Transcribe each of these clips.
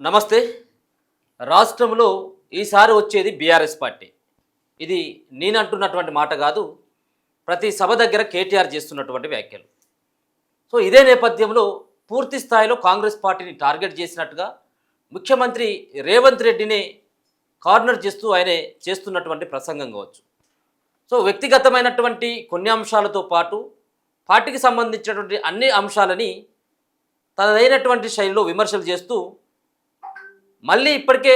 నమస్తే. రాష్ట్రంలో ఈసారి వచ్చేది బీఆర్ఎస్ పార్టీ. ఇది నేనంటున్నటువంటి మాట కాదు. ప్రతి సభ దగ్గర కేటీఆర్ చేస్తున్నటువంటి వ్యాఖ్యలు. సో ఇదే నేపథ్యంలో పూర్తి స్థాయిలో కాంగ్రెస్ పార్టీని టార్గెట్ చేసినట్టుగా ముఖ్యమంత్రి రేవంత్ రెడ్డిని కార్నర్ చేస్తూ ఆయనే చేస్తున్నటువంటి ప్రసంగం కావచ్చు. సో వ్యక్తిగతమైనటువంటి కొన్ని అంశాలతో పాటు పార్టీకి సంబంధించినటువంటి అన్ని అంశాలని తనదైనటువంటి శైలిలో విమర్శలు చేస్తూ మళ్ళీ ఇప్పటికే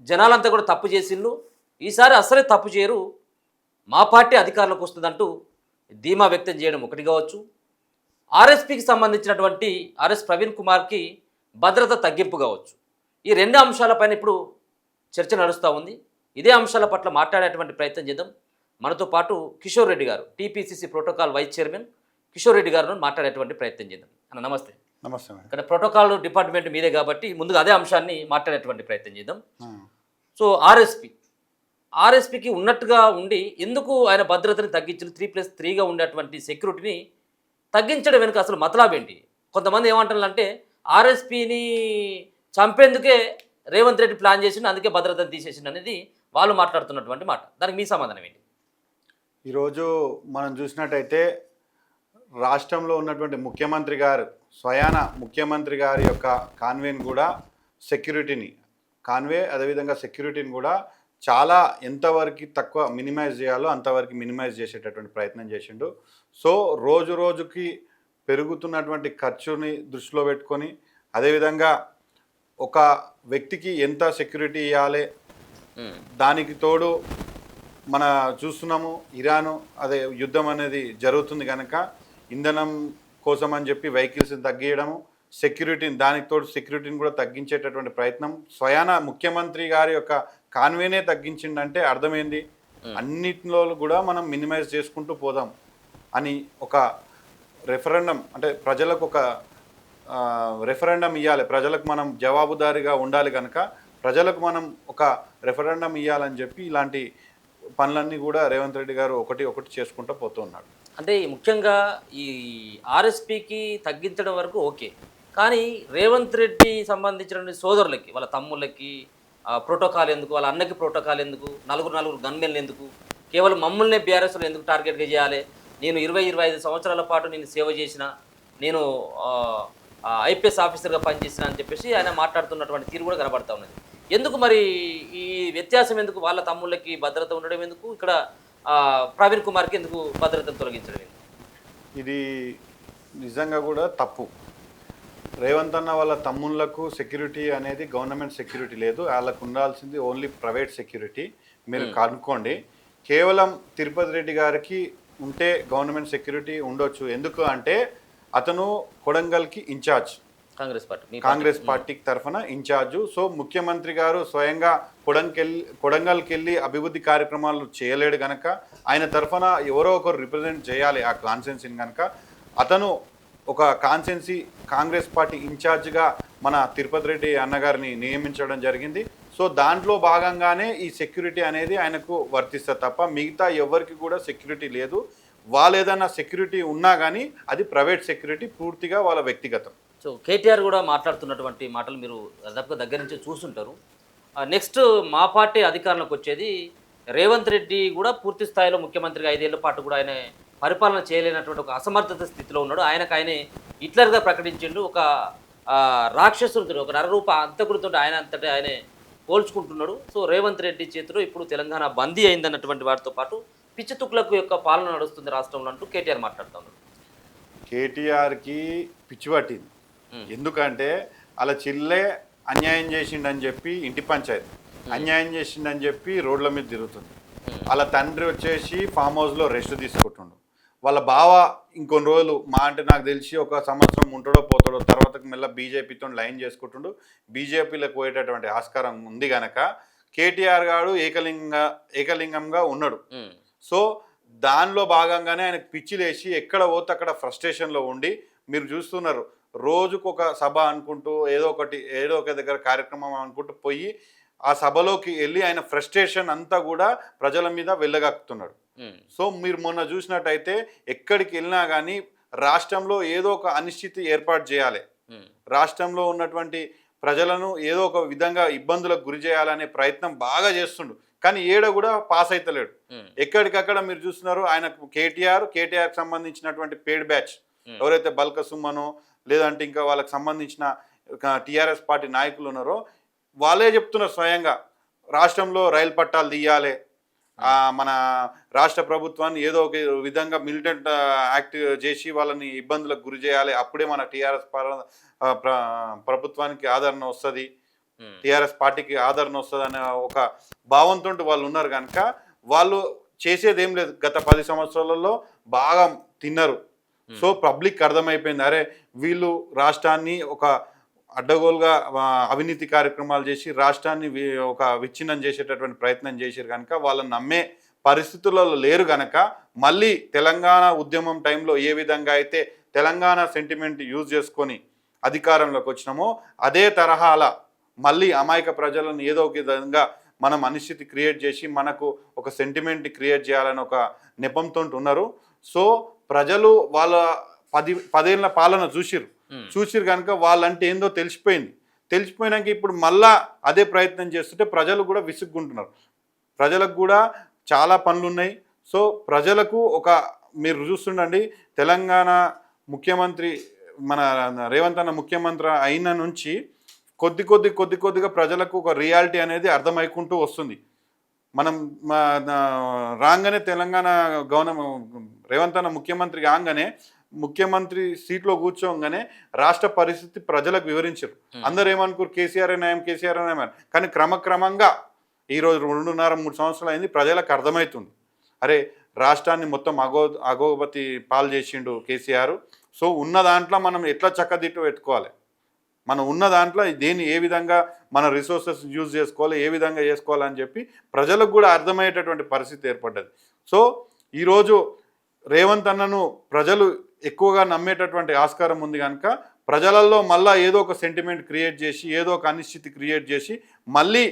జనాలంతా కూడా తప్పు చేసిళ్ళు, ఈసారి అసలే తప్పు చేయరు, మా పార్టీ అధికారంలోకి వస్తుందంటూ ధీమా వ్యక్తం చేయడం ఒకటి కావచ్చు. ఆర్ఎస్పీకి సంబంధించినటువంటి ఆర్ఎస్ ప్రవీణ్ కుమార్కి భద్రత తగ్గింపు కావచ్చు. ఈ రెండు అంశాలపైన ఇప్పుడు చర్చ నడుస్తూ ఉంది. ఇదే అంశాల పట్ల మాట్లాడేటువంటి ప్రయత్నం చేద్దాం. మనతో పాటు కిషోర్ రెడ్డి గారు, TPCC protocol vice chairman Kishore Reddy గారు మాట్లాడేటువంటి ప్రయత్నం చేద్దాం. అన్న నమస్తే. నమస్తే. ఇక్కడ ప్రోటోకాల్ డిపార్ట్మెంట్ మీదే కాబట్టి ముందుగా అదే అంశాన్ని మాట్లాడేటువంటి ప్రయత్నం చేద్దాం. సో ఆర్ఎస్పీకి ఉన్నట్టుగా ఉండి ఎందుకు ఆయన భద్రతని తగ్గించిన 3+3గా ఉండేటువంటి సెక్యూరిటీని తగ్గించడం వెనుక అసలు మతలాబ్ ఏంటి? కొంతమంది ఏమంటారంటే ఆర్ఎస్పీని చంపేందుకే రేవంత్ రెడ్డి ప్లాన్ చేసిండు, అందుకే భద్రతను తీసేసిండు అనేది వాళ్ళు మాట్లాడుతున్నటువంటి మాట. దానికి మీ సమాధానం ఏంటి? ఈరోజు మనం చూసినట్టయితే రాష్ట్రంలో ఉన్నటువంటి ముఖ్యమంత్రి గారు స్వయాన ముఖ్యమంత్రి గారి యొక్క కాన్వేని కూడా అదేవిధంగా సెక్యూరిటీని కూడా చాలా ఎంతవరకు తక్కువ మినిమైజ్ చేయాలో అంతవరకు మినిమైజ్ చేసేటటువంటి ప్రయత్నం చేసిండు. సో రోజు రోజుకి పెరుగుతున్నటువంటి ఖర్చుని దృష్టిలో పెట్టుకొని అదేవిధంగా ఒక వ్యక్తికి ఎంత సెక్యూరిటీ ఇవ్వాలి, దానికి తోడు మన చూస్తున్నాము ఇరాను అదే యుద్ధం అనేది జరుగుతుంది కనుక ఇంధనం కోసం అని చెప్పి వెహికల్స్ని తగ్గియడము, సెక్యూరిటీని దానికి తోడు సెక్యూరిటీని కూడా తగ్గించేటటువంటి ప్రయత్నం స్వయాన ముఖ్యమంత్రి గారి యొక్క కాన్వేనే తగ్గించిందంటే అర్థమైంది. అన్నిటిలో కూడా మనం మినిమైజ్ చేసుకుంటూ పోదాం అని ఒక రెఫరెండం అంటే ప్రజలకు ఒక రెఫరెండం ఇవ్వాలి, ప్రజలకు మనం జవాబుదారీగా ఉండాలి కనుక ప్రజలకు మనం ఒక రెఫరెండం ఇవ్వాలని చెప్పి ఇలాంటి పనులన్నీ కూడా రేవంత్ రెడ్డి గారు ఒకటి చేసుకుంటూ పోతున్నాడు. అంటే ముఖ్యంగా ఈ ఆర్ఎస్పీకి తగ్గించడం వరకు ఓకే, కానీ రేవంత్ రెడ్డి సంబంధించిన సోదరులకి వాళ్ళ తమ్ముళ్ళకి ప్రోటోకాల్ ఎందుకు, వాళ్ళ అన్నకి ప్రోటోకాల్ ఎందుకు, నలుగురు గన్మెన్లు ఎందుకు, కేవలం మమ్మల్నే బీఆర్ఎస్లో ఎందుకు టార్గెట్గా చేయాలి? నేను 20-25 సంవత్సరాల పాటు నేను సేవ చేసిన, నేను ఐపీఎస్ ఆఫీసర్గా పనిచేసిన అని చెప్పేసి ఆయన మాట్లాడుతున్నటువంటి తీరు కూడా కనబడతా ఉన్నది. ఎందుకు మరి ఈ వ్యత్యాసం ఎందుకు? వాళ్ళ తమ్ముళ్ళకి భద్రత ఉండడం ఎందుకు, ఇక్కడ ప్రవీణ్ కుమార్కి ఎందుకు భద్రతను తొలగించడం ఎందుకు? ఇది నిజంగా కూడా తప్పు. రేవంత్ అన్న వాళ్ళ తమ్ముళ్లకు సెక్యూరిటీ అనేది గవర్నమెంట్ సెక్యూరిటీ లేదు, వాళ్ళకు ఉండాల్సింది ఓన్లీ ప్రైవేట్ సెక్యూరిటీ. మీరు కనుక్కోండి. కేవలం తిరుపతి రెడ్డి గారికి ఉంటే గవర్నమెంట్ సెక్యూరిటీ ఉండొచ్చు. ఎందుకు అంటే అతను కొడంగల్కి ఇన్ఛార్జ్, కాంగ్రెస్ పార్టీకి తరఫున ఇన్ఛార్జు. సో ముఖ్యమంత్రి గారు స్వయంగా కొడంగల్కి వెళ్ళి అభివృద్ధి కార్యక్రమాలు చేయలేడు కనుక ఆయన తరఫున ఎవరో ఒకరు రిప్రజెంట్ చేయాలి ఆ కాన్స్టిట్యున్సీని. కనుక అతను ఒక కాన్స్టిట్యున్సీ కాంగ్రెస్ పార్టీ ఇన్ఛార్జ్గా మన తిరుపతి రెడ్డి అన్నగారిని నియమించడం జరిగింది. సో దాంట్లో భాగంగానే ఈ సెక్యూరిటీ అనేది ఆయనకు వర్తిస్తుంది తప్ప మిగతా ఎవరికి కూడా సెక్యూరిటీ లేదు. వాళ్ళు ఏదైనా సెక్యూరిటీ ఉన్నా కానీ అది ప్రైవేట్ సెక్యూరిటీ, పూర్తిగా వాళ్ళ వ్యక్తిగతం. సో కేటీఆర్ కూడా మాట్లాడుతున్నటువంటి మాటలు మీరు దాదాపుగా దగ్గర నుంచి చూస్తుంటారు. నెక్స్ట్ మా పార్టీ అధికారంలోకి వచ్చేది, రేవంత్ రెడ్డి కూడా పూర్తి స్థాయిలో ముఖ్యమంత్రిగా 5 ఏళ్ల పాటు కూడా ఆయన పరిపాలన చేయలేనటువంటి ఒక అసమర్థత స్థితిలో ఉన్నాడు. ఆయనే హిట్లర్గా ప్రకటించిండు. ఒక రాక్షసుడితో, ఒక నరరూప అంతకుడితో అంతటా ఆయనే పోల్చుకుంటున్నాడు. సో రేవంత్ రెడ్డి చేతిలో ఇప్పుడు తెలంగాణ బందీ అయిందన్నటువంటి వాటితో పాటు పిచ్చి తుక్లకు యొక్క పాలన నడుస్తుంది రాష్ట్రంలో అంటూ కేటీఆర్ మాట్లాడుతూ ఉన్నాడు. కేటీఆర్కి పిచ్చి పట్టింది. ఎందుకంటే అలా చిల్లే అన్యాయం చేసిండని చెప్పి ఇంటి పంచాయతీ అన్యాయం చేసిండని చెప్పి రోడ్ల మీద తిరుగుతుంది. వాళ్ళ తండ్రి వచ్చేసి ఫామ్ హౌస్లో రెస్ట్ తీసుకుంటుండు. వాళ్ళ బావ ఇంకొన్ని రోజులు మా అంటే నాకు తెలిసి ఒక సంవత్సరం ఉంటాడో పోతాడో, తర్వాత మెల్ల బీజేపీతో లైన్ చేసుకుంటుండు. బీజేపీలకు పోయేటటువంటి ఆస్కారం ఉంది కనుక కేటీఆర్ గారు ఏకలింగంగా ఉన్నాడు. సో దానిలో భాగంగానే ఆయనకు పిచ్చి లేచి ఎక్కడ పోతే అక్కడ ఫ్రస్ట్రేషన్లో ఉండి మీరు చూస్తున్నారు. రోజుకు ఒక సభ అనుకుంటూ ఏదో ఒక దగ్గర కార్యక్రమం అనుకుంటూ పోయి ఆ సభలోకి వెళ్ళి ఆయన ఫ్రస్ట్రేషన్ అంతా కూడా ప్రజల మీద వెళ్ళగక్కుతున్నాడు. సో మీరు మొన్న చూసినట్టయితే ఎక్కడికి వెళ్ళినా కానీ రాష్ట్రంలో ఏదో ఒక అనిశ్చితి ఏర్పాటు చేయాలి. రాష్ట్రంలో ఉన్నటువంటి ప్రజలను ఏదో ఒక విధంగా ఇబ్బందులకు గురి చేయాలనే ప్రయత్నం బాగా చేస్తుండు, కానీ ఏడ కూడా పాస్ అవుతలేడు. ఎక్కడికక్కడ మీరు చూస్తున్నారు ఆయనకు కేటీఆర్కి సంబంధించినటువంటి పేడ్ బ్యాచ్ ఎవరైతే బల్క సుమ్మనో లేదంటే ఇంకా వాళ్ళకి సంబంధించిన టీఆర్ఎస్ పార్టీ నాయకులు ఉన్నారో వాళ్ళే చెప్తున్నారు స్వయంగా రాష్ట్రంలో రైలు పట్టాలు తీయాలి, మన రాష్ట్ర ప్రభుత్వాన్ని ఏదో ఒక విధంగా మిలిటెంట్ యాక్ట్ చేసి వాళ్ళని ఇబ్బందులకు గురి చేయాలి, అప్పుడే మన టీఆర్ఎస్ ప్రభుత్వానికి ఆదరణ వస్తుంది, టీఆర్ఎస్ పార్టీకి ఆదరణ వస్తుంది అనే ఒక భావంతో వాళ్ళు ఉన్నారు కనుక వాళ్ళు చేసేది ఏం లేదు. గత 10 సంవత్సరాలలో బాగా తిన్నారు. సో పబ్లిక్ అర్థమైపోయింది, అరే వీళ్ళు రాష్ట్రాన్ని ఒక అడ్డగోలుగా అవినీతి కార్యక్రమాలు చేసి రాష్ట్రాన్ని ఒక విచ్ఛిన్నం చేసేటటువంటి ప్రయత్నం చేశారు కనుక వాళ్ళని నమ్మే పరిస్థితులలో లేరు కనుక మళ్ళీ తెలంగాణ ఉద్యమం టైంలో ఏ విధంగా అయితే తెలంగాణ సెంటిమెంట్ యూజ్ చేసుకొని అధికారంలోకి వచ్చినామో అదే తరహాల మళ్ళీ అమాయక ప్రజలను ఏదో ఒక విధంగా మనం అనిశ్చితి క్రియేట్ చేసి మనకు ఒక సెంటిమెంట్ క్రియేట్ చేయాలని ఒక నెపంతో ఉన్నారు. సో ప్రజలు వాళ్ళ 10 ఏళ్ళ పాలన చూసిరు కనుక వాళ్ళంటే ఏందో తెలిసిపోయినాక ఇప్పుడు మళ్ళా అదే ప్రయత్నం చేస్తుంటే ప్రజలు కూడా విసుక్కుంటున్నారు. ప్రజలకు కూడా చాలా పనులు ఉన్నాయి. సో ప్రజలకు ఒక మీరు చూస్తుండండి, తెలంగాణ ముఖ్యమంత్రి మన రేవంత్ అన్న ముఖ్యమంత్రి అయిన నుంచి కొద్దిగా ప్రజలకు ఒక రియాలిటీ అనేది అర్థమైకుంటూ వస్తుంది. మనం రాగానే తెలంగాణ రేవంత్ అన్న ముఖ్యమంత్రి కాగానే ముఖ్యమంత్రి సీట్లో కూర్చోగానే రాష్ట్ర పరిస్థితి ప్రజలకు వివరించారు. అందరు ఏమనుకోరు కేసీఆర్ నయం కానీ క్రమక్రమంగా ఈరోజు 2.5-3 సంవత్సరాలు అయింది, ప్రజలకు అర్థమవుతుంది అరే రాష్ట్రాన్ని మొత్తం అగోగతి పాలు చేసిండు కేసీఆర్. సో ఉన్న దాంట్లో మనం ఎట్లా చక్కదిట్టు పెట్టుకోవాలి, మనం ఉన్న దాంట్లో ఏ విధంగా మన రిసోర్సెస్ యూజ్ చేసుకోవాలి, ఏ విధంగా చేసుకోవాలని చెప్పి ప్రజలకు కూడా అర్థమయ్యేటటువంటి పరిస్థితి ఏర్పడ్డది. సో ఈరోజు రేవంత్ అన్నను ప్రజలు ఎక్కువగా నమ్మేటటువంటి ఆస్కారం ఉంది కనుక ప్రజలలో మళ్ళీ ఏదో ఒక సెంటిమెంట్ క్రియేట్ చేసి ఏదో ఒక అనిశ్చితి క్రియేట్ చేసి మళ్ళీ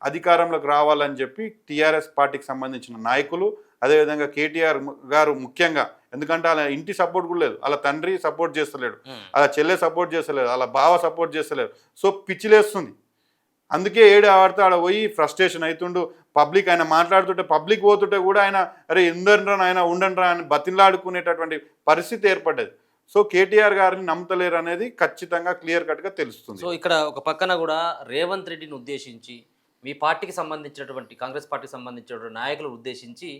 అధికారంలోకి రావాలని చెప్పి టీఆర్ఎస్ పార్టీకి సంబంధించిన నాయకులు అదేవిధంగా కేటీఆర్ గారు ముఖ్యంగా, ఎందుకంటే అలా ఇంటి సపోర్ట్ కూడా లేదు, అలా తండ్రి సపోర్ట్ చేస్తలేడు, అలా చెల్లె సపోర్ట్ చేస్తలేదు, అలా బావ సపోర్ట్ చేస్తలేడు. సో పిచ్చిలేస్తుంది. అందుకే ఆడితే ఆడ పోయి ఫ్రస్ట్రేషన్ అవుతుండు. పబ్లిక్ ఆయన మాట్లాడుతుంటే పబ్లిక్ పోతుంటే కూడా ఆయన అరే ఎందరా ఆయన ఉండండిరా అని బతిలాడుకునేటటువంటి పరిస్థితి ఏర్పడ్డది. సో కేటీఆర్ గారిని నమ్మతలేరు అనేది ఖచ్చితంగా క్లియర్ కట్గా తెలుస్తుంది. సో ఇక్కడ ఒక పక్కన కూడా రేవంత్ రెడ్డిని ఉద్దేశించి మీ పార్టీకి సంబంధించినటువంటి కాంగ్రెస్ పార్టీకి సంబంధించినటువంటి నాయకులను ఉద్దేశించి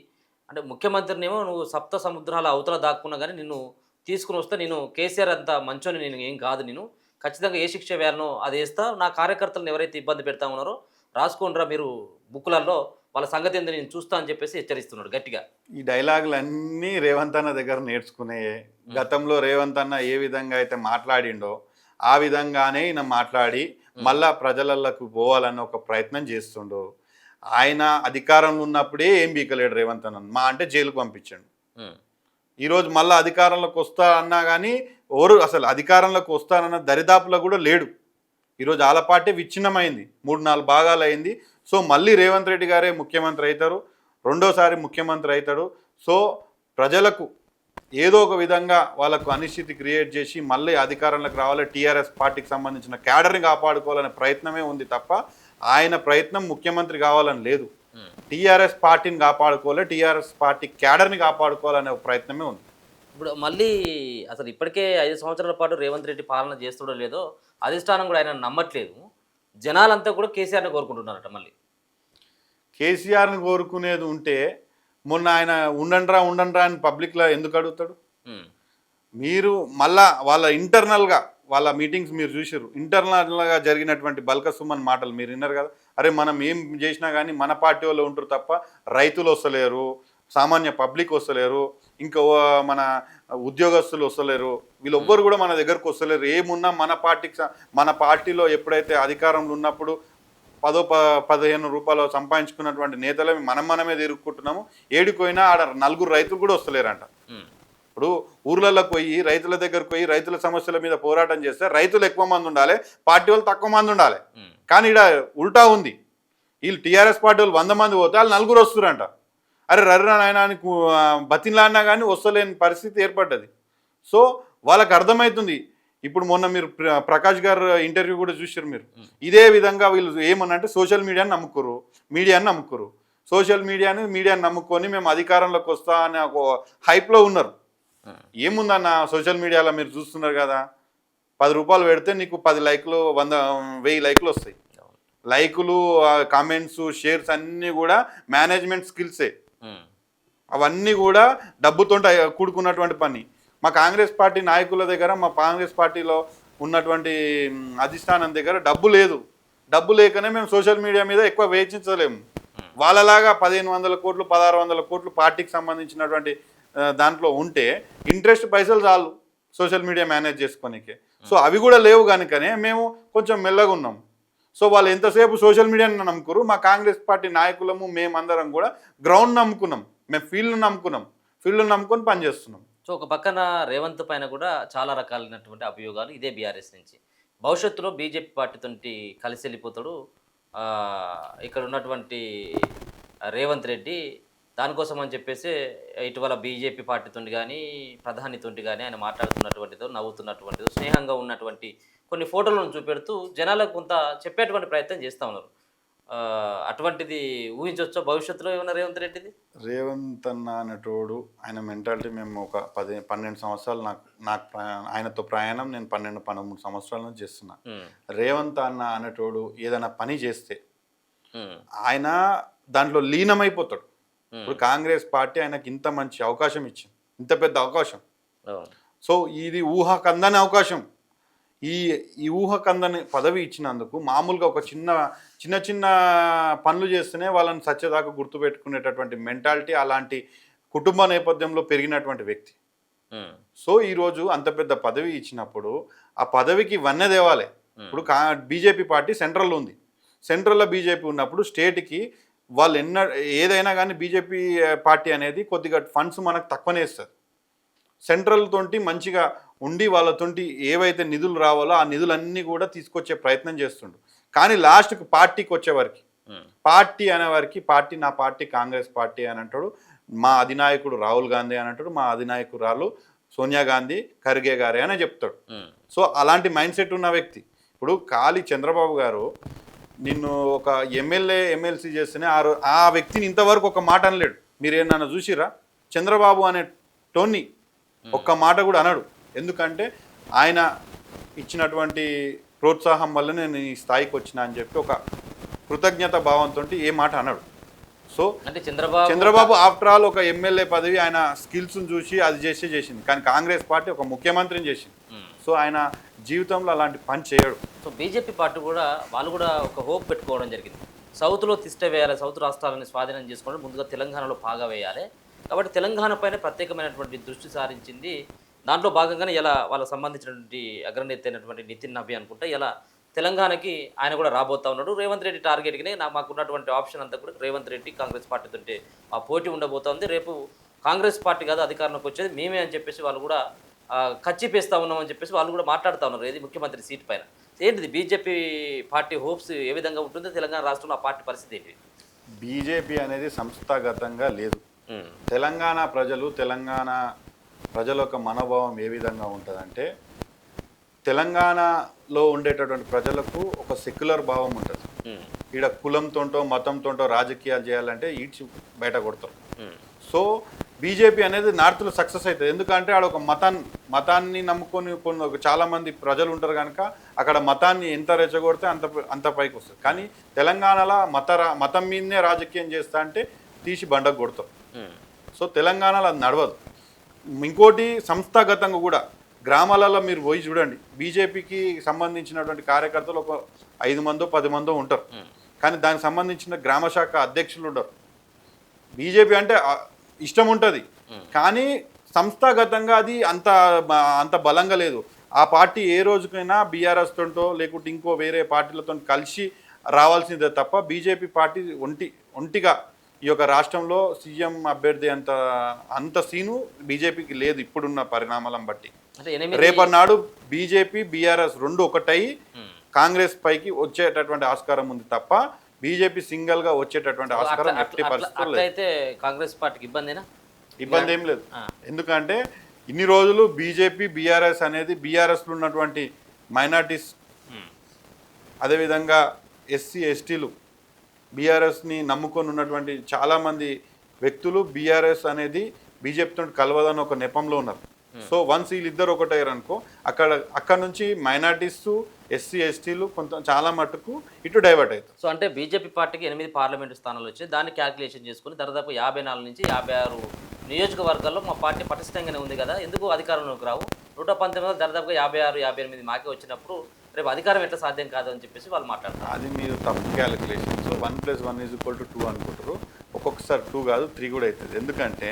అంటే ముఖ్యమంత్రినేమో నువ్వు సప్త సముద్రాల అవతల దాక్కున్నా కానీ నిన్ను తీసుకుని వస్తే నేను కేసీఆర్ అంత మంచోని నేను ఏం కాదు, నేను ఖచ్చితంగా ఏ శిక్ష వేయాలనో అది వేస్తా, నా కార్యకర్తలను ఎవరైతే ఇబ్బంది పెడతా ఉన్నారో రాసుకోండిరా మీరు బుక్కులలో, వాళ్ళ సంగతి ఏందో నేను చూస్తా అని చెప్పేసి హెచ్చరిస్తున్నాడు గట్టిగా. ఈ డైలాగులన్నీ రేవంత్ అన్న దగ్గర నేర్చుకునే, గతంలో రేవంత్ అన్న ఏ విధంగా అయితే మాట్లాడిండో ఆ విధంగానే ఈయన మాట్లాడి మళ్ళా ప్రజలకు పోవాలన్న ఒక ప్రయత్నం చేస్తుండు. ఆయన అధికారంలో ఉన్నప్పుడే ఏం బీకలేడు రేవంత్ అన్న, మా అంటే జైలుకు పంపించాడు. ఈరోజు మళ్ళీ అధికారంలోకి వస్తా అన్నా కానీ ఎవరు అసలు అధికారంలోకి వస్తానన్న దరిదాపులో కూడా లేడు. ఈరోజు ఆల పార్టీ విచ్ఛిన్నమైంది, 3-4 భాగాలు అయింది. సో మళ్ళీ రేవంత్ రెడ్డి గారే ముఖ్యమంత్రి అవుతారు, రెండోసారి ముఖ్యమంత్రి అవుతాడు. సో ప్రజలకు ఏదో ఒక విధంగా వాళ్ళకు అనిశ్చితి క్రియేట్ చేసి మళ్ళీ అధికారంలోకి రావాలి, టీఆర్ఎస్ పార్టీకి సంబంధించిన క్యాడర్ని కాపాడుకోవాలనే ప్రయత్నమే ఉంది తప్ప ఆయన ప్రయత్నం ముఖ్యమంత్రి కావాలని లేదు. టీఆర్ఎస్ పార్టీని కాపాడుకోవాలి, టీఆర్ఎస్ పార్టీ క్యాడర్ని కాపాడుకోవాలనే ప్రయత్నమే ఉంది. ఇప్పుడు మళ్ళీ అసలు ఇప్పటికే 5 సంవత్సరాల పాటు రేవంత్ రెడ్డి పాలన చేస్తుండో లేదో అధిష్టానం కూడా ఆయన నమ్మట్లేదు. జనాలంతా కూడా కేసీఆర్ని కోరుకుంటున్నారట. మళ్ళీ కేసీఆర్ని కోరుకునేది ఉంటే మొన్న ఆయన ఉండండ్రా అని పబ్లిక్లో ఎందుకు అడుగుతాడు? మీరు మళ్ళా వాళ్ళ ఇంటర్నల్గా వాళ్ళ మీటింగ్స్ మీరు చూసారు, ఇంటర్నల్గా జరిగినటువంటి బల్క సుమన్ మాటలు మీరు విన్నారు కదా. అరే మనం ఏం చేసినా కానీ మన పార్టీ వాళ్ళు ఉంటారు తప్ప రైతులు వస్తలేరు, సామాన్య పబ్లిక్ వస్తలేరు, ఇంకా మన ఉద్యోగస్తులు వస్తలేరు, వీళ్ళెవ్వరు కూడా మన దగ్గరకు వస్తలేరు. ఏమున్నా మన పార్టీలో ఎప్పుడైతే అధికారంలో ఉన్నప్పుడు 10-15 రూపాయలు సంపాదించుకున్నటువంటి నేతలే మనమే తిరుగుకుంటున్నాము. ఏడిపోయినా ఆడ 4 రైతులు కూడా వస్తలేరంట. ఇప్పుడు ఊర్లలోకి పోయి రైతుల దగ్గరకు పోయి రైతుల సమస్యల మీద పోరాటం చేస్తే రైతులు ఎక్కువ మంది ఉండాలి, పార్టీ వాళ్ళు తక్కువ మంది ఉండాలి. కానీ ఇక్కడ ఉల్టా ఉంది, వీళ్ళు టీఆర్ఎస్ పార్టీ వాళ్ళు 100 మంది పోతే వాళ్ళు 4 వస్తురంట. అరే రర్రా నాయన బతిలాడినా కానీ వస్తలేని పరిస్థితి ఏర్పడ్డది. సో వాళ్ళకి అర్థమవుతుంది ఇప్పుడు మొన్న మీరు ప్రకాష్ గారు ఇంటర్వ్యూ కూడా చూసారు మీరు. ఇదే విధంగా వీళ్ళు ఏమనంటే సోషల్ మీడియాని నమ్ముకోరు, మీడియాని నమ్ముకోరు. సోషల్ మీడియాని నమ్ముకొని మేము అధికారంలోకి వస్తా అనే ఒక హైప్లో ఉన్నారు. ఏముందన్న సోషల్ మీడియాలో మీరు చూస్తున్నారు కదా, 10 రూపాయలు పెడితే నీకు 10 లైకులు 1000 లైకులు వస్తాయి. లైకులు, కామెంట్స్, షేర్స్ అన్నీ కూడా మేనేజ్మెంట్ స్కిల్సే. అవన్నీ కూడా డబ్బుతో కూడుకున్నటువంటి పని. మా కాంగ్రెస్ పార్టీ నాయకుల దగ్గర, మా కాంగ్రెస్ పార్టీలో ఉన్నటువంటి అధిష్టానం దగ్గర డబ్బు లేదు. డబ్బు లేకనే మేము సోషల్ మీడియా మీద ఎక్కువ వేచించలేము. వాళ్ళలాగా 1500 కోట్లు 1600 కోట్లు పార్టీకి సంబంధించినటువంటి దాంట్లో ఉంటే ఇంట్రెస్ట్ పైసలు చాలు సోషల్ మీడియా మేనేజ్ చేసుకోనికే. సో అవి కూడా లేవు కనుకనే మేము కొంచెం మెల్లగా ఉన్నాం. సో వాళ్ళు ఎంతసేపు సోషల్ మీడియాని నమ్ముకురు, మా కాంగ్రెస్ పార్టీ నాయకులము మేమందరం కూడా గ్రౌండ్ నమ్ముకున్నాం, మేము ఫీల్డ్ను నమ్ముకొని పనిచేస్తున్నాం. సో ఒక పక్కన రేవంత్ పైన కూడా చాలా రకాలైనటువంటి అభియోగాలు ఇదే బీఆర్ఎస్ నుంచి. భవిష్యత్తులో బీజేపీ పార్టీతో కలిసి వెళ్ళిపోతాడు ఇక్కడ ఉన్నటువంటి రేవంత్ రెడ్డి. దానికోసం అని చెప్పేసి ఇటీవల బీజేపీ పార్టీతో కానీ ప్రధానితో కానీ ఆయన మాట్లాడుతున్నటువంటిదో, నవ్వుతున్నటువంటిదో, స్నేహంగా ఉన్నటువంటి కొన్ని ఫోటోలను చూపెడుతూ జనాలకు కొంత చెప్పేటువంటి ప్రయత్నం చేస్తూ ఉన్నారు. అటువంటిది ఊహించవచ్చా భవిష్యత్తులో ఏమన్నా రేవంత్ రెడ్డిది? రేవంత్ అన్న అనేటోడు ఆయన మెంటాలిటీ మేము ఒక 12 సంవత్సరాలు నాకు ఆయనతో ప్రయాణం నేను 12-13 సంవత్సరాల నుంచి చేస్తున్నా. రేవంత్ అన్న అనేటోడు ఏదైనా పని చేస్తే ఆయన దాంట్లో లీనమైపోతాడు. ఇప్పుడు కాంగ్రెస్ పార్టీ ఆయనకి ఇంత మంచి అవకాశం ఇచ్చింది, ఇంత పెద్ద అవకాశం. సో ఇది ఊహకందని అవకాశం. ఈ ఊహకందని పదవి ఇచ్చినందుకు మామూలుగా ఒక చిన్న పనులు చేస్తేనే వాళ్ళని సత్యదాకా గుర్తుపెట్టుకునేటటువంటి మెంటాలిటీ, అలాంటి కుటుంబ నేపథ్యంలో పెరిగినటువంటి వ్యక్తి. సో ఈరోజు అంత పెద్ద పదవి ఇచ్చినప్పుడు ఆ పదవికి వన్నె తేవాలి. ఇప్పుడు బీజేపీ పార్టీ సెంట్రల్లో ఉంది. సెంట్రల్లో బీజేపీ ఉన్నప్పుడు స్టేట్కి వాళ్ళు ఏదైనా కానీ బీజేపీ పార్టీ అనేది కొద్దిగా ఫండ్స్ మనకు తక్కువనే ఇస్తుంది. సెంట్రల్ తోటి మంచిగా ఉండి వాళ్ళతోటి ఏవైతే నిధులు రావాలో ఆ నిధులన్నీ కూడా తీసుకొచ్చే ప్రయత్నం చేస్తుండు. కానీ లాస్ట్కి పార్టీకి వచ్చేవారికి, పార్టీ అనేవారికి నా పార్టీ కాంగ్రెస్ పార్టీ అని అంటాడు. మా అధినాయకుడు రాహుల్ గాంధీ అని అంటాడు, మా అధినాయకురాలు సోనియా గాంధీ, ఖర్గే గారే అనే చెప్తాడు. సో అలాంటి మైండ్ సెట్ ఉన్న వ్యక్తి. ఇప్పుడు ఖాళీ చంద్రబాబు గారు నిన్ను ఒక ఎమ్మెల్సీ చేస్తేనే ఆ వ్యక్తిని ఇంతవరకు ఒక మాట అనలేడు. మీరేమన్నా చూసిరా? చంద్రబాబు అనే టోన్ని ఒక్క మాట కూడా అనడు. ఎందుకంటే ఆయన ఇచ్చినటువంటి ప్రోత్సాహం వల్ల నేను ఈ స్థాయికి వచ్చినా అని చెప్పి ఒక కృతజ్ఞత భావంతో ఏ మాట అనడు. సో అంటే చంద్రబాబు ఆఫ్టర్ ఆల్ ఒక ఎమ్మెల్యే పదవి ఆయన స్కిల్స్ని చూసి అది చేసింది. కానీ కాంగ్రెస్ పార్టీ ఒక ముఖ్యమంత్రిని చేసింది. సో ఆయన జీవితంలో అలాంటి పని చేయడు. సో బీజేపీ పార్టీ కూడా వాళ్ళు కూడా ఒక హోప్ పెట్టుకోవడం జరిగింది. సౌత్లో తిష్ట వేయాలి, సౌత్ రాష్ట్రాలని స్వాధీనం చేసుకోవడం, ముందుగా తెలంగాణలో పాగా వేయాలి. కాబట్టి తెలంగాణ పైన ప్రత్యేకమైనటువంటి దృష్టి సారించింది. దాంట్లో భాగంగానే ఇలా వాళ్ళకి సంబంధించినటువంటి అగ్రనేత అయినటువంటి నితిన్ నబీ అనుకుంటే ఇలా తెలంగాణకి ఆయన కూడా రాబోతా ఉన్నాడు. రేవంత్ రెడ్డి టార్గెట్గానే మాకున్నటువంటి ఆప్షన్ అంతా కూడా రేవంత్ రెడ్డి కాంగ్రెస్ పార్టీతో ఆ పోటీ ఉండబోతోంది. రేపు కాంగ్రెస్ పార్టీ కాదు అధికారంలోకి వచ్చేది మేమే అని చెప్పేసి వాళ్ళు కూడా ఖచ్చిపేస్తూ ఉన్నామని చెప్పేసి వాళ్ళు కూడా మాట్లాడుతూ ఉన్నారు ఏది ముఖ్యమంత్రి సీట్ పైన. ఏంటిది బీజేపీ పార్టీ హోప్స్ ఏ విధంగా ఉంటుందో తెలంగాణ రాష్ట్రంలో ఆ పార్టీ పరిస్థితి ఏంటి? బీజేపీ అనేది సంస్థాగతంగా లేదు. తెలంగాణ ప్రజల యొక్క మనోభావం ఏ విధంగా ఉంటుందంటే, తెలంగాణలో ఉండేటటువంటి ప్రజలకు ఒక సెక్యులర్ భావం ఉంటుంది. ఈడ కులంతోటో మతంతోటో రాజకీయాలు చేయాలంటే ఈడ్చి బయట కొడతారు. సో బీజేపీ అనేది నార్త్లో సక్సెస్ అవుతుంది. ఎందుకంటే ఆడ ఒక మతాన్ని నమ్ముకొని చాలామంది ప్రజలు ఉంటారు కనుక అక్కడ మతాన్ని ఎంత రెచ్చగొడితే అంత పైకి వస్తుంది. కానీ తెలంగాణలో మతం మీదనే రాజకీయం చేస్తా అంటే తీసి బండకు కొడతారు. సో తెలంగాణలో అది నడవదు. ఇంకోటి సంస్థాగతంగా కూడా గ్రామాలలో మీరు పోయి చూడండి, బీజేపీకి సంబంధించినటువంటి కార్యకర్తలు ఒక 5 మందో 10 మందో ఉంటారు. కానీ దానికి సంబంధించిన గ్రామ శాఖ అధ్యక్షులు ఉండరు. బీజేపీ అంటే ఇష్టం ఉంటుంది, కానీ సంస్థాగతంగా అది అంత బలంగా లేదు. ఆ పార్టీ ఏ రోజుకైనా బీఆర్ఎస్ తోటో లేకుంటే ఇంకో వేరే పార్టీలతో కలిసి రావాల్సిందే తప్ప బీజేపీ పార్టీ ఒంటిగా ఈ యొక్క రాష్ట్రంలో సీఎం అభ్యర్థి అంత సీను బీజేపీకి లేదు ఇప్పుడున్న పరిణామాలను బట్టి. రేపన్నాడు బీజేపీ బీఆర్ఎస్ రెండు ఒకటై కాంగ్రెస్ పైకి వచ్చేటటువంటి ఆస్కారం ఉంది తప్ప బీజేపీ సింగిల్ గా వచ్చేటటువంటి ఆస్కారం ఎట్టి పరిస్థితుల్లో అయితే కాంగ్రెస్ పార్టీకి ఇబ్బంది ఏం లేదు. ఎందుకంటే ఇన్ని రోజులు బీజేపీ బీఆర్ఎస్ అనేది బీఆర్ఎస్లో ఉన్నటువంటి మైనార్టీస్, అదేవిధంగా ఎస్సీ ఎస్టీలు, బీఆర్ఎస్ని నమ్ముకొని ఉన్నటువంటి చాలామంది వ్యక్తులు బీఆర్ఎస్ అనేది బీజేపీతో కలవదని ఒక నెపంలో ఉన్నారు. సో వన్స్ వీళ్ళిద్దరు ఒకటయ్యారు అనుకో, అక్కడ నుంచి మైనార్టీస్, ఎస్సీ ఎస్టీలు కొంత చాలా మట్టుకు ఇటు డైవర్ట్ అవుతారు. సో అంటే బీజేపీ పార్టీకి 8 పార్లమెంటు స్థానాలు వచ్చాయి. దాన్ని క్యాల్కులేషన్ చేసుకుని దాదాపు 54 నుంచి 56 నియోజకవర్గాల్లో మా పార్టీ పటిష్టంగానే ఉంది కదా, ఎందుకు అధికారంలోకి రావు, 119 దాదాపుగా 56, 58 మాకే వచ్చినప్పుడు రేపు అధికారం ఎట్లా సాధ్యం కాదు అని చెప్పేసి వాళ్ళు మాట్లాడతారు. అది మీరు తప్పు క్యాలిక్యులేషన్. సో 1+1=2 అనుకుంటారు. ఒక్కొక్కసారి 2 కాదు 3 కూడా అవుతుంది. ఎందుకంటే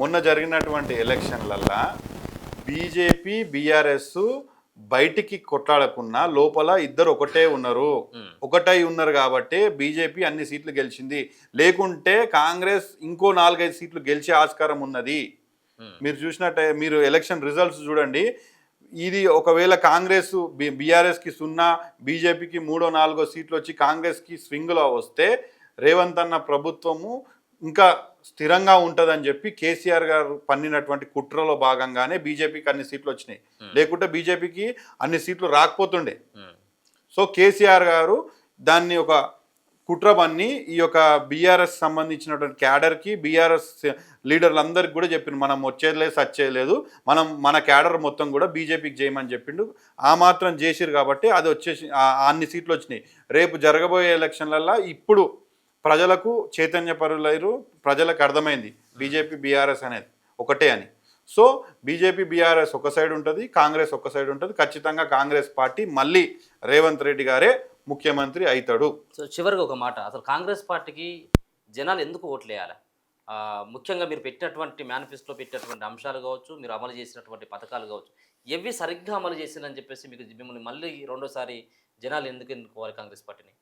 మొన్న జరిగినటువంటి ఎలక్షన్లల్లో బీజేపీ బీఆర్ఎస్ బయటికి కొట్లాడకున్నా లోపల ఇద్దరు ఒకటై ఉన్నారు కాబట్టి బీజేపీ అన్ని సీట్లు గెలిచింది. లేకుంటే కాంగ్రెస్ ఇంకో 4-5 సీట్లు గెలిచే ఆస్కారం ఉన్నది. మీరు చూసినట్టే, మీరు ఎలక్షన్ రిజల్ట్స్ చూడండి. ఇది ఒకవేళ కాంగ్రెస్ బీఆర్ఎస్కి 0, బీజేపీకి 3-4 సీట్లు వచ్చి కాంగ్రెస్కి స్వింగ్లో వస్తే రేవంత్ అన్న ప్రభుత్వము ఇంకా స్థిరంగా ఉంటుందని చెప్పి కేసీఆర్ గారు పన్నినటువంటి కుట్రలో భాగంగానే బీజేపీకి అన్ని సీట్లు వచ్చినాయి. లేకుంటే బీజేపీకి అన్ని సీట్లు రాకపోతుండే. సో కేసీఆర్ గారు దాన్ని ఒక కుట్ర పన్ని ఈ యొక్క బీఆర్ఎస్ సంబంధించినటువంటి క్యాడర్కి, బీఆర్ఎస్ లీడర్లందరికీ కూడా చెప్పిండు, మనం వచ్చేదిలేదు సచ్చేయలేదు, మన క్యాడర్ మొత్తం కూడా బీజేపీకి చేయమని చెప్పిండు. ఆ మాత్రం చేసిరు కాబట్టి అది వచ్చేసి అన్ని సీట్లు వచ్చినాయి. రేపు జరగబోయే ఎలక్షన్లల్లో ఇప్పుడు ప్రజలకు చైతన్యపరులైరు, ప్రజలకు అర్థమైంది బీజేపీ బీఆర్ఎస్ అనేది ఒకటే అని. సో బీజేపీ బీఆర్ఎస్ ఒక సైడ్ ఉంటుంది, కాంగ్రెస్ ఒక సైడ్ ఉంటుంది. ఖచ్చితంగా కాంగ్రెస్ పార్టీ మళ్ళీ రేవంత్ రెడ్డి గారే ముఖ్యమంత్రి అవుతాడు. సో చివరిగా ఒక మాట, అసలు కాంగ్రెస్ పార్టీకి జనాలు ఎందుకు ఓట్లేయాలి? ముఖ్యంగా మీరు పెట్టినటువంటి మేనిఫెస్టోలో పెట్టినటువంటి అంశాలు కావచ్చు, మీరు అమలు చేసినటువంటి పథకాలు కావచ్చు, ఎవి సరిగ్గా అమలు చేసిందని చెప్పేసి మిమ్మల్ని మళ్ళీ రెండోసారి జనాలు ఎందుకు ఎన్నుకోవాలి కాంగ్రెస్ పార్టీని?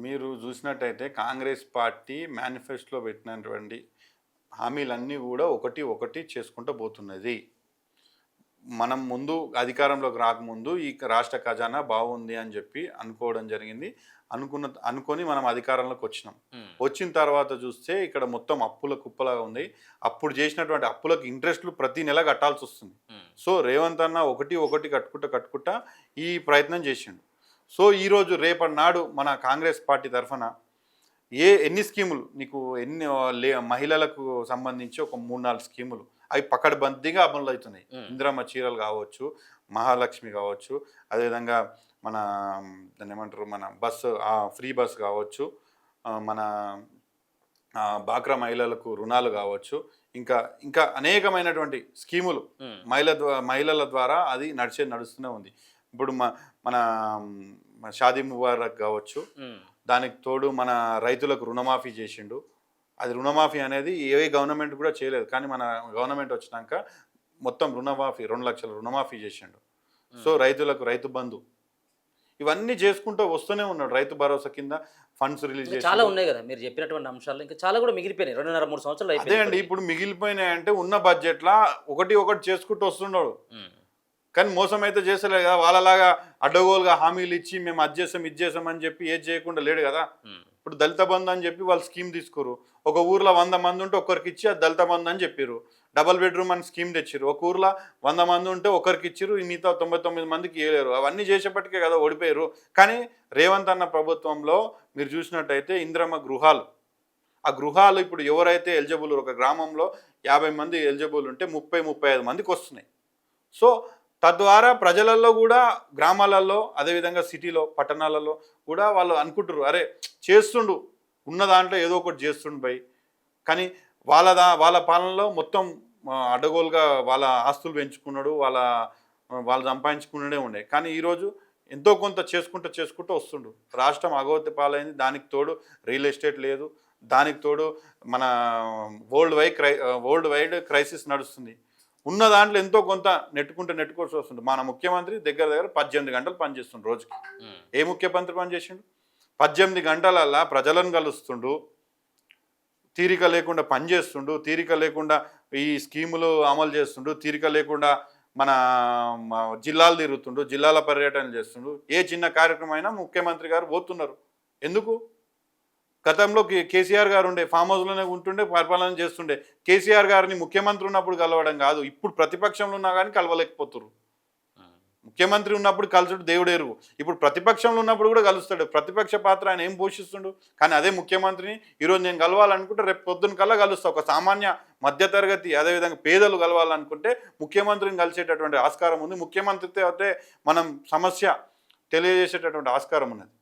మీరు చూసినట్టయితే కాంగ్రెస్ పార్టీ మేనిఫెస్టోలో పెట్టినటువంటి హామీలన్నీ కూడా ఒకటి చేసుకుంటూ పోతున్నది. మనం ముందు అధికారంలోకి రాకముందు ఈ రాష్ట్ర ఖజానా బాగుంది అని చెప్పి అనుకోవడం జరిగింది. అనుకొని మనం అధికారంలోకి వచ్చిన తర్వాత చూస్తే ఇక్కడ మొత్తం అప్పుల కుప్పలాగా ఉంది. అప్పుడు చేసినటువంటి అప్పులకు ఇంట్రెస్ట్లు ప్రతి నెల కట్టాల్సి వస్తుంది. సో రేవంత్ అన్న ఒకటి కట్టుకుంటా ఈ ప్రయత్నం చేసిండు. సో ఈరోజు రేపటి నాడు మన కాంగ్రెస్ పార్టీ తరఫున ఎన్ని స్కీములు నీకు మహిళలకు సంబంధించి ఒక 3-4 స్కీములు అవి పకడ్బందీగా అమలు అవుతున్నాయి. ఇందిరమ్మ చీరలు కావచ్చు, మహాలక్ష్మి కావచ్చు, అదేవిధంగా మన దాన్ని ఏమంటారు, మన బస్సు ఫ్రీ బస్ కావచ్చు, మన బాక్రా మహిళలకు రుణాలు కావచ్చు, ఇంకా అనేకమైనటువంటి స్కీములు మహిళల ద్వారా అది నడుస్తూనే ఉంది. ఇప్పుడు మన షాదీ ముబారక్ కావచ్చు, దానికి తోడు మన రైతులకు రుణమాఫీ చేసిండు. అది రుణమాఫీ అనేది ఏ గవర్నమెంట్ కూడా చేయలేదు, కానీ మన గవర్నమెంట్ వచ్చినాక మొత్తం రుణమాఫీ 2 లక్షల రుణమాఫీ చేసిండు. సో రైతులకు రైతు బంధు ఇవన్నీ చేసుకుంటూ వస్తూనే ఉన్నాడు. రైతు భరోసా కింద ఫండ్స్ రిలీజ్ చేసి చాలా ఉన్నాయి కదా మీరు చెప్పినటువంటి అంశాలు, ఇంకా చాలా కూడా మిగిలిపోయినాయి. 2.5-3 సంవత్సరాలు అదే అండి. ఇప్పుడు మిగిలిపోయినాయంటే ఉన్న బడ్జెట్లా ఒకటి చేసుకుంటూ వస్తున్నాడు, కానీ మోసం అయితే చేసలేదు కదా. వాళ్ళలాగా అడ్డగోలుగా హామీలు ఇచ్చి మేము అది చేసాం అని చెప్పి ఏది చేయకుండా లేడు కదా. ఇప్పుడు దళిత బంధు అని చెప్పి వాళ్ళు స్కీమ్ తీసుకోరు. ఒక ఊర్లో 100 మంది ఉంటే ఒకరికి ఇచ్చి అది దళిత బంధు అని చెప్పారు. డబల్ బెడ్రూమ్ అని స్కీమ్ తెచ్చారు. ఒక ఊర్లో 100 మంది ఉంటే ఒకరికి ఇచ్చారు, మిగతా 99 మందికి ఇవ్వలేరు. అవన్నీ చేసేపటికే కదా ఓడిపోయారు. కానీ రేవంత్ అన్న ప్రభుత్వంలో మీరు చూసినట్టయితే ఇందిరమ్మ గృహాలు, ఆ గృహాలు ఇప్పుడు ఎవరైతే ఎలిజిబుల్, ఒక గ్రామంలో 50 మంది ఎలిజిబుల్ ఉంటే 30-35 మందికి వస్తున్నాయి. సో తద్వారా ప్రజలలో కూడా, గ్రామాలలో, అదేవిధంగా సిటీలో, పట్టణాలలో కూడా వాళ్ళు అనుకుంటారు, అరే చేస్తుండు, ఉన్న దాంట్లో ఏదో ఒకటి చేస్తుండు భయ్. కానీ వాళ్ళ పాలనలో మొత్తం అడ్డగోలుగా వాళ్ళ ఆస్తులు పెంచుకున్నాడు, వాళ్ళు సంపాదించుకునే ఉండే. కానీ ఈరోజు ఎంతో కొంత చేసుకుంటూ వస్తుండు. రాష్ట్రం అగవతి పాలైంది. దానికి తోడు రియల్ ఎస్టేట్ లేదు, దానికి తోడు మన వరల్డ్ వైడ్ క్రైసిస్ నడుస్తుంది. ఉన్న దాంట్లో ఎంతో కొంత నెట్టుకోవాల్సి వస్తుంది. మన ముఖ్యమంత్రి దగ్గర 18 గంటలు పనిచేస్తుండు రోజుకి. ఏ ముఖ్యమంత్రి పనిచేసిండు? 18 గంటలల్లా ప్రజలను కలుస్తుండు, తీరిక లేకుండా పనిచేస్తుండు, తీరిక లేకుండా ఈ స్కీములు అమలు చేస్తుండు, తీరిక లేకుండా మన జిల్లాలు తిరుగుతుండు, జిల్లాల పర్యటన చేస్తుండు. ఏ చిన్న కార్యక్రమం అయినా ముఖ్యమంత్రి గారు పోతున్నారు. ఎందుకు? గతంలో కేసీఆర్ గారు ఉండే ఫామ్ హౌస్లోనే ఉంటుండే పరిపాలన చేస్తుండే. కేసీఆర్ గారిని ముఖ్యమంత్రి ఉన్నప్పుడు కలవడం కాదు, ఇప్పుడు ప్రతిపక్షంలో ఉన్నా కానీ కలవలేకపోతున్నారు. ముఖ్యమంత్రి ఉన్నప్పుడు కలుసుడు దేవుడేరు, ఇప్పుడు ప్రతిపక్షంలో ఉన్నప్పుడు కూడా కలుస్తాడు. ప్రతిపక్ష పాత్ర ఆయన ఏం పోషిస్తుండు? కానీ అదే ముఖ్యమంత్రిని ఈరోజు నేను కలవాలనుకుంటే రేపు పొద్దున్న కల్లా కలుస్తా. ఒక సామాన్య మధ్యతరగతి అదేవిధంగా పేదలు కలవాలనుకుంటే ముఖ్యమంత్రిని కలిసేటటువంటి ఆస్కారం ఉంది. ముఖ్యమంత్రితో అయితే మనం సమస్య తెలియజేసేటటువంటి ఆస్కారం ఉన్నది.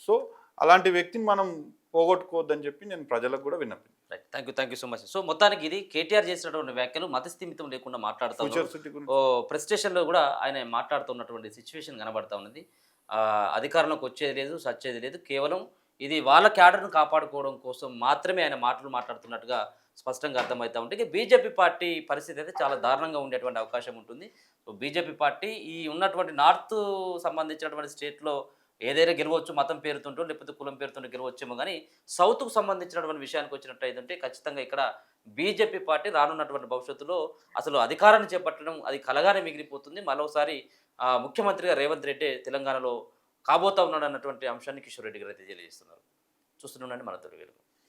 సో అలాంటి వ్యక్తిని మనం పోగొట్టుకోవద్దని చెప్పి నేను ప్రజలకు కూడా విన్నపి. Right, thank you so much. So మొత్తానికి ఇది కేటీఆర్ చేసినటువంటి వ్యాఖ్యలు మతస్థిమితం లేకుండా మాట్లాడుతూ ఫ్యూచర్ సిటీ గురించి ఓ ప్రెస్ స్టేషన్లో కూడా ఆయన మాట్లాడుతున్నటువంటి సిచ్యువేషన్ కనబడతా ఉన్నది. అధికారంలోకి వచ్చేది లేదు, సచ్చేది లేదు, కేవలం ఇది వాళ్ళ క్యాడర్ను కాపాడుకోవడం కోసం మాత్రమే ఆయన మాటలు మాట్లాడుతున్నట్టుగా స్పష్టంగా అర్థమవుతూ ఉంటే ఇక బీజేపీ పార్టీ పరిస్థితి అయితే చాలా దారుణంగా ఉండేటువంటి అవకాశం ఉంటుంది. సో బీజేపీ పార్టీ ఈ ఉన్నటువంటి నార్త్ సంబంధించినటువంటి స్టేట్లో ఏదైనా గెలవచ్చు, మతం పేరుతుంటో లేకపోతే కులం పేరుతుంటో గెలవచ్చేమో, కానీ సౌత్కు సంబంధించినటువంటి విషయానికి వచ్చినట్టయితే ఖచ్చితంగా ఇక్కడ బీజేపీ పార్టీ రానున్నటువంటి భవిష్యత్తులో అసలు అధికారాన్ని చేపట్టడం అది కలగానే మిగిలిపోతుంది. మరోసారి ముఖ్యమంత్రిగా రేవంత్ రెడ్డి తెలంగాణలో కాబోతా ఉన్నాడు అన్నటువంటి అంశాన్ని కిషోర్ రెడ్డి గారు అయితే తెలియజేస్తున్నారు. చూస్తూనే ఉండండి మన తెలుగు వెలుగు.